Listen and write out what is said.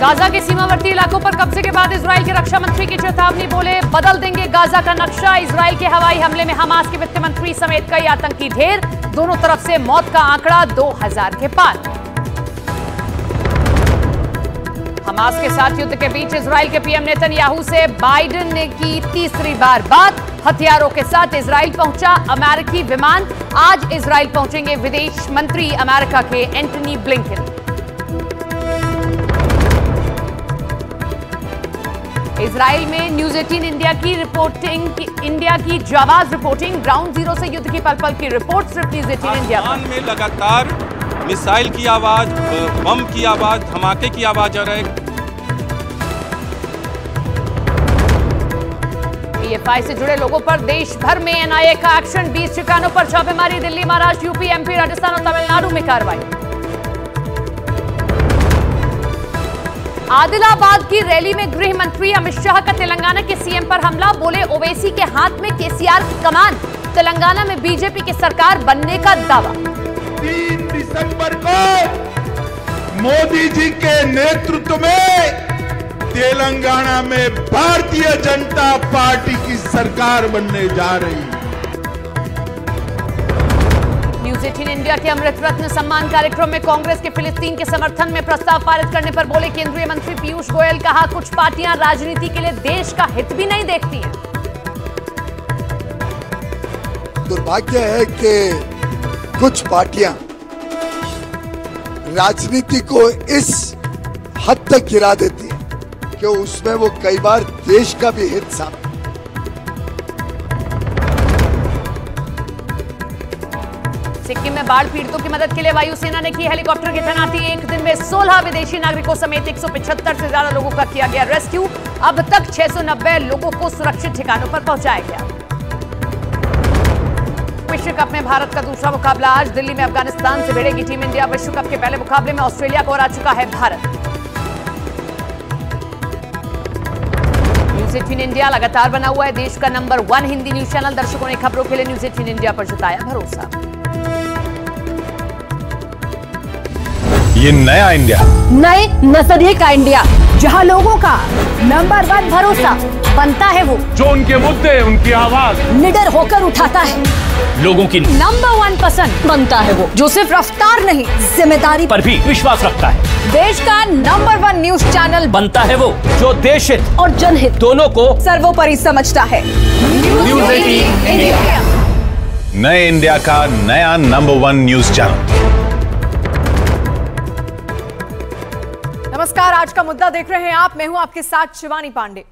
Gaza के सीमावर्ती इलाकों पर कब्जे के बाद इजराइल के रक्षा मंत्री की चेतावनी, बोले बदल देंगे गाजा का नक्शा। इजराइल के हवाई हमले में हमास के वित्त मंत्री समेत कई आतंकी ढेर, दोनों तरफ से मौत का आंकड़ा 2000 के पार। हमास के साथ युद्ध के बीच इजराइल के पीएम नेतन्याहू से बाइडेन ने की तीसरी बार बात। हथियारों के साथ इजराइल पहुंचा अमेरिकी विमान। आज इजराइल पहुंचेंगे विदेश मंत्री अमेरिका के एंटनी ब्लिंकन। इजराइल में न्यूज 18 इंडिया की जाबाज रिपोर्टिंग, ग्राउंड जीरो से युद्ध की पल-पल की रिपोर्ट सिर्फ न्यूज 18 इंडिया पर। में लगातार मिसाइल की आवाज, बम की आवाज, धमाके की आवाज आ रहा है। पीएफआई से जुड़े लोगों पर देश भर में एनआईए का एक्शन, 20 ठिकानों पर छापेमारी, दिल्ली, महाराष्ट्र, यूपी, एमपी, राजस्थान और तमिलनाडु में कार्रवाई। आदिलाबाद की रैली में गृह मंत्री अमित शाह का तेलंगाना के सीएम पर हमला, बोले ओवैसी के हाथ में केसीआर की कमान, तेलंगाना में बीजेपी की सरकार बनने का दावा। 3 दिसंबर को मोदी जी के नेतृत्व में तेलंगाना में भारतीय जनता पार्टी की सरकार बनने जा रही है। न्यूज 18 इंडिया के अमृत रत्न सम्मान कार्यक्रम में कांग्रेस के फिलिस्तीन के समर्थन में प्रस्ताव पारित करने पर बोले केंद्रीय मंत्री पीयूष गोयल, कहा कुछ पार्टियां राजनीति के लिए देश का हित भी नहीं देखती हैं। दुर्भाग्य है कि कुछ पार्टियां राजनीति को इस हद तक गिरा देती है कि उसमें वो कई बार देश का भी हित सामने। सिक्किम में बाढ़ पीड़ितों की मदद के लिए वायुसेना ने की हेलीकॉप्टर की तैनाती, एक दिन में 16 विदेशी नागरिकों समेत 175 से ज्यादा लोगों का किया गया रेस्क्यू। अब तक 690 लोगों को सुरक्षित ठिकानों पर पहुंचाया गया। विश्व कप में भारत का दूसरा मुकाबला आज दिल्ली में अफगानिस्तान से भिड़ेगी टीम इंडिया। विश्व कप के पहले मुकाबले में ऑस्ट्रेलिया को हरा चुका है भारत। न्यूज 18 इंडिया लगातार बना हुआ है देश का नंबर 1 हिंदी न्यूज चैनल। दर्शकों ने खबरों के लिए न्यूज 18 इंडिया पर जताया भरोसा। ये नया इंडिया, नए नजरिए का इंडिया, जहां लोगों का नंबर 1 भरोसा बनता है, वो जो उनके मुद्दे, उनकी आवाज निडर होकर उठाता है, लोगों की नंबर 1 पसंद बनता है, वो जो सिर्फ रफ्तार नहीं जिम्मेदारी पर भी विश्वास रखता है। देश का नंबर 1 न्यूज चैनल बनता है वो जो देश हित और जनहित दोनों को सर्वोपरि समझता है। न्यूज 18 इंडिया, नए इंडिया का नया नंबर 1 न्यूज चैनल। नमस्कार, आज का मुद्दा देख रहे हैं आप। मैं हूं आपके साथ शिवानी पांडे।